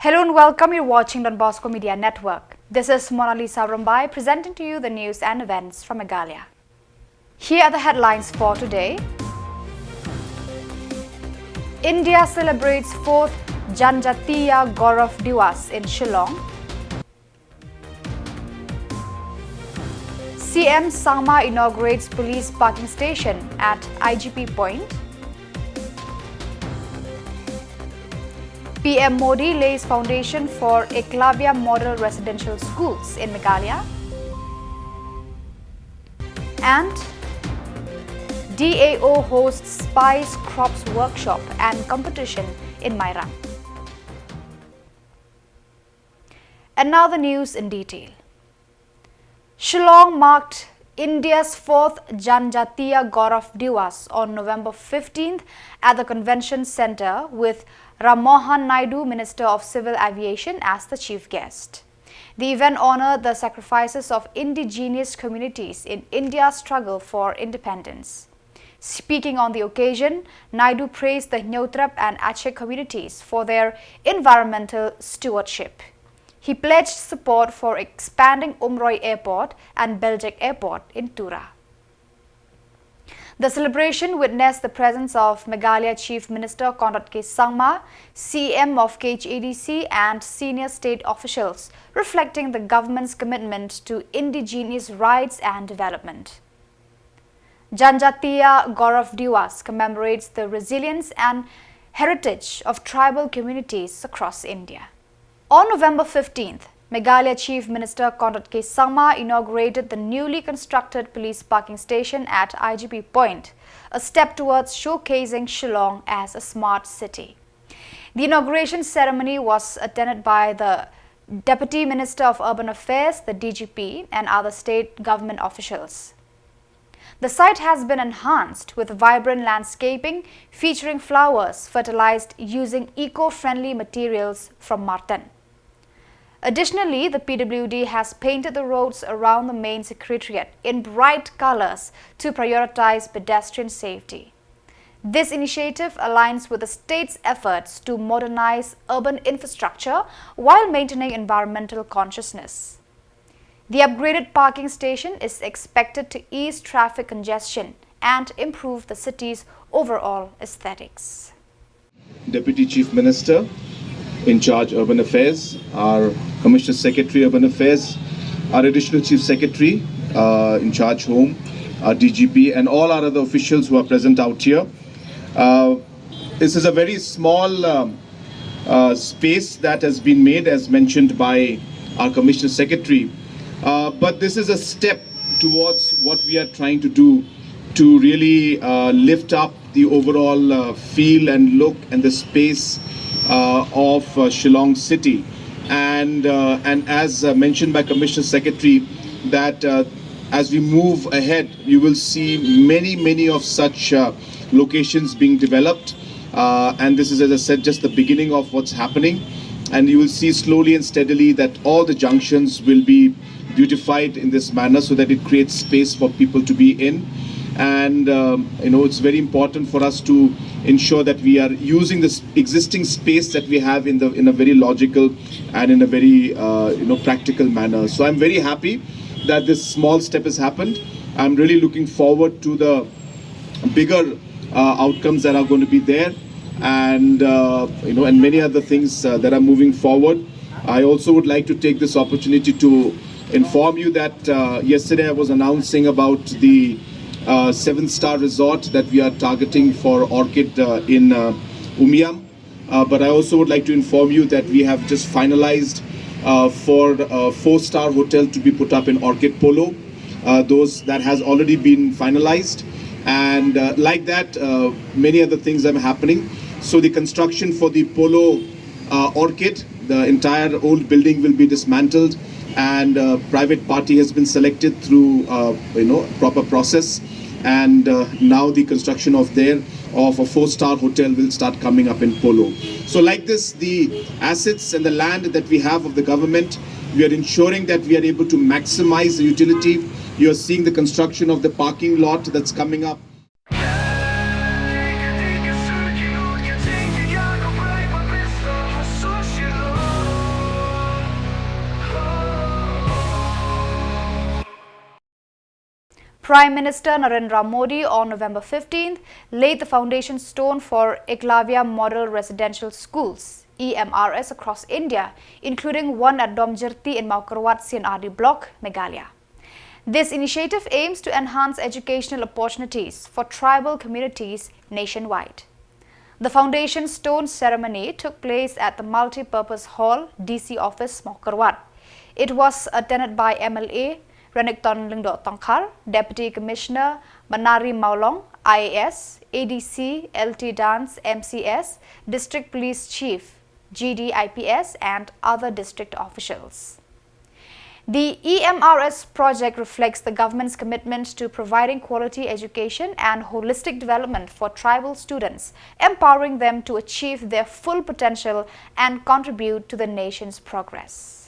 Hello and welcome. You're watching Donbosco Media Network. This is Monalisa Rambai presenting to you the news and events from Meghalaya. Here are the headlines for today. India celebrates 4th Janjatiya Gaurav Divas in Shillong. CM Samla inaugurates police parking station at IGP Point. PM Modi lays foundation for Eklavya Model Residential Schools in Meghalaya. And DAO hosts Spice Crops Workshop and Competition in Mairang. And now the news in detail. Shillong marked India's 4th Janjatiya Gaurav Divas on November 15th at the Convention Centre with Ram Mohan Naidu, Minister of Civil Aviation, as the chief guest. The event honoured the sacrifices of indigenous communities in India's struggle for independence. Speaking on the occasion, Naidu praised the Nyotrap and Aceh communities for their environmental stewardship. He pledged support for expanding Umroi Airport and Beljek Airport in Tura. The celebration witnessed the presence of Meghalaya Chief Minister Conrad K. Sangma, CM of KHADC and senior state officials, reflecting the government's commitment to indigenous rights and development. Janjatiya Gaurav Divas commemorates the resilience and heritage of tribal communities across India. On November 15th, Meghalaya Chief Minister Conrad K. Sangma inaugurated the newly constructed police parking station at IGP Point, a step towards showcasing Shillong as a smart city. The inauguration ceremony was attended by the Deputy Minister of Urban Affairs, the DGP, and other state government officials. The site has been enhanced with vibrant landscaping featuring flowers fertilized using eco-friendly materials from Martan. Additionally, the PWD has painted the roads around the main secretariat in bright colors to prioritize pedestrian safety. This initiative aligns with the state's efforts to modernize urban infrastructure while maintaining environmental consciousness. The upgraded parking station is expected to ease traffic congestion and improve the city's overall aesthetics. Deputy Chief Minister in charge Urban Affairs, our Commissioner Secretary Urban Affairs, our Additional Chief Secretary in charge Home, our DGP, and all our other officials who are present out here. This is a very small space that has been made, as mentioned by our Commissioner Secretary, but this is a step towards what we are trying to do to really lift up the overall feel and look and the space of Shillong city, and as mentioned by Commissioner Secretary, that as we move ahead, you will see many of such locations being developed, and this is, as I said, just the beginning of what's happening, and you will see slowly and steadily that all the junctions will be beautified in this manner so that it creates space for people to be in. And it's very important for us to ensure that we are using this existing space that we have in a very logical and in a very practical manner. So I'm very happy that this small step has happened. I'm really looking forward to the bigger outcomes that are going to be there, and and many other things that are moving forward. I also would like to take this opportunity to inform you that yesterday I was announcing about the 7-star resort that we are targeting for Orchid in Umiam. But I also would like to inform you that we have just finalized for a 4-star hotel to be put up in Orchid Polo. That has already been finalized. And like that, many other things are happening. So the construction for the Polo Orchid, the entire old building will be dismantled, and private party has been selected through proper process, and now the construction of a 4-star hotel will start coming up in Polo. So like this, the assets and the land that we have of the government, we are ensuring that we are able to maximize the utility. You are seeing the construction of the parking lot that's coming up. Prime Minister Narendra Modi on November 15th laid the foundation stone for Eklavya Model Residential Schools (EMRS) across India, including one at Domjirti in Maukarwat CNRD block, Meghalaya. This initiative aims to enhance educational opportunities for tribal communities nationwide. The foundation stone ceremony took place at the Multi-Purpose Hall, DC Office, Maukarwat. It was attended by MLA Renikton Lingdo Tongkar, Deputy Commissioner Manari Maulong, IAS, ADC, LT Dance, MCS, District Police Chief, GD IPS and other district officials. The EMRS project reflects the government's commitment to providing quality education and holistic development for tribal students, empowering them to achieve their full potential and contribute to the nation's progress.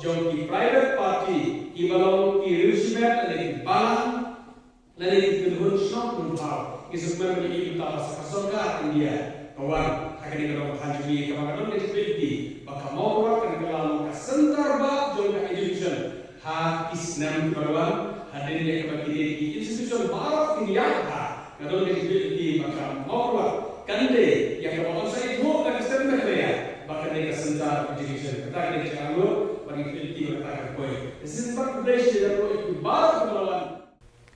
jong ki private party ki balong ki regiment le balang le ki kun shop kun thao ki sumber ni ki ta sa sarkar India kawan hakani ko hanjuli ka ma don disability baka mo ko kan kalam ka sentar ba jong ka education ha isnam kawan hadin le ka ki institution barat India ha kadon disability baka mo ko kande ya ka on sai tho ka sentar ya baka ne ka sentar education kata ke chango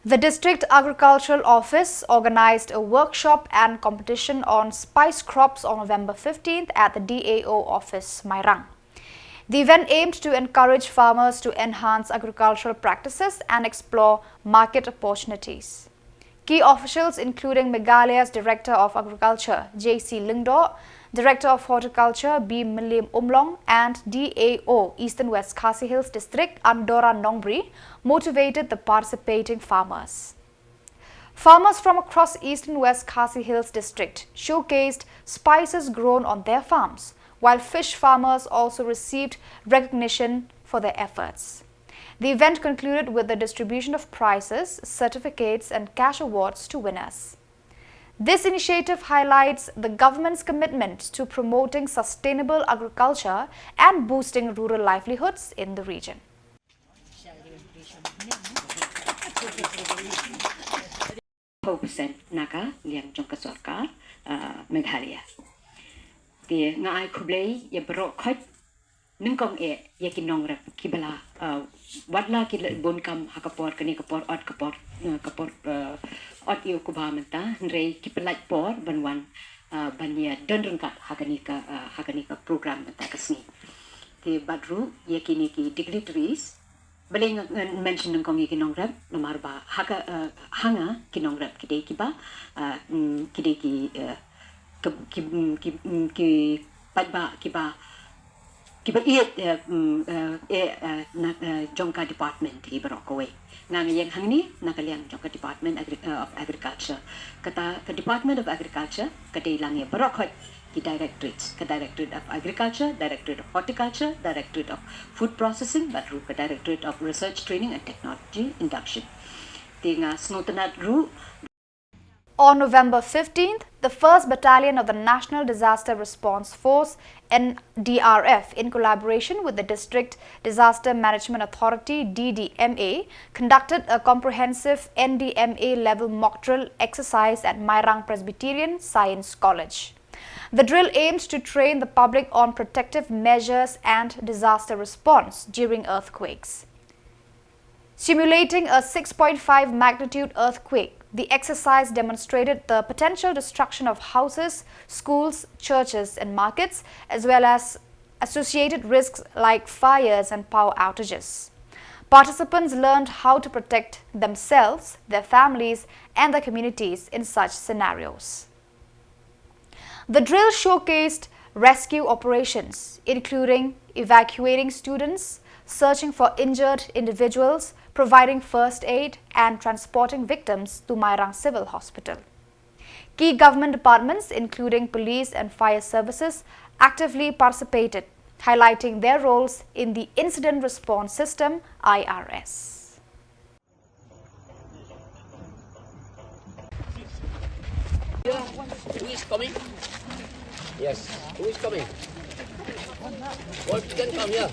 The District Agricultural Office organized a workshop and competition on spice crops on November 15th at the DAO office, Mairang. The event aimed to encourage farmers to enhance agricultural practices and explore market opportunities. Key officials including Meghalaya's Director of Agriculture, J.C. Lingdo, Director of Horticulture B. Milim Umlong and DAO Eastern West Khasi Hills District Andora Nongbri motivated the participating farmers. Farmers from across Eastern West Khasi Hills District showcased spices grown on their farms, while fish farmers also received recognition for their efforts. The event concluded with the distribution of prizes, certificates and cash awards to winners. This initiative highlights the government's commitment to promoting sustainable agriculture and boosting rural livelihoods in the region. Naka liang jongka sorkar Meghalaya. Ti ngai khublei ye bro khot nungkong ye kinong rap kibala wadla ki bonkam hakapor kani kapor ot kapor ot yu kubamenta rei kipelat por banwan bania dendrengkat hakanika program menta kasni ti badru ye kini ki dignitaries baling mention nungkong ye kinong rap nomar ba hanga kinong rap kidei kiba kidei ki padba kiba jongka department hi Brokaway nga yang hangni nakaliang jongka department of agriculture kata ke department of agriculture kadai lang ye Brokot ki directorates, ka Directorate of Agriculture, Directorate of Horticulture, Directorate of Food Processing, baru ka Directorate of Research, Training and Technology Induction. Tinga snotanat ru. On November 15th, the 1st Battalion of the National Disaster Response Force (NDRF), in collaboration with the District Disaster Management Authority (DDMA), conducted a comprehensive NDMA level mock drill exercise at Mairang Presbyterian Science College. The drill aims to train the public on protective measures and disaster response during earthquakes. Simulating a 6.5 magnitude earthquake, the exercise demonstrated the potential destruction of houses, schools, churches and markets, as well as associated risks like fires and power outages. Participants learned how to protect themselves, their families and their communities in such scenarios. The drill showcased rescue operations, including evacuating students, searching for injured individuals, providing first aid and transporting victims to Mairang Civil Hospital. Key government departments, including police and fire services, actively participated, highlighting their roles in the Incident Response System (IRS). Who is coming? Yes. Who is coming? What can come here?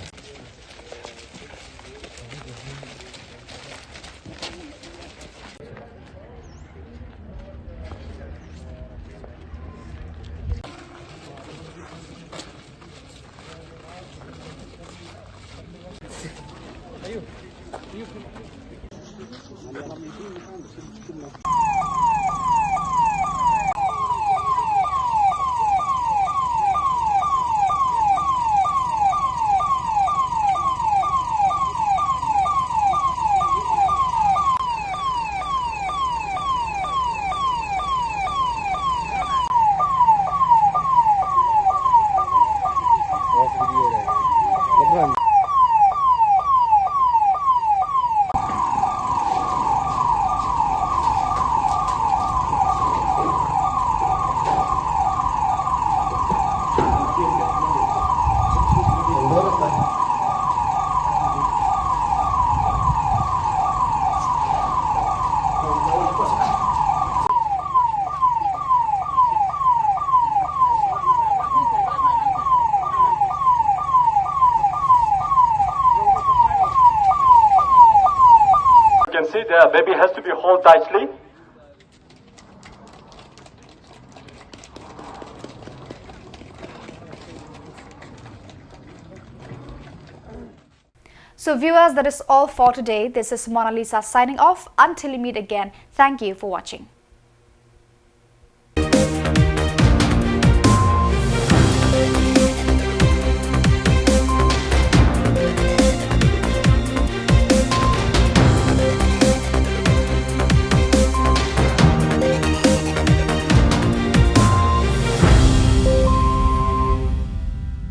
You can see the baby has to be held tightly. So viewers, that is all for today. This is Mona Lisa signing off. Until we meet again, thank you for watching.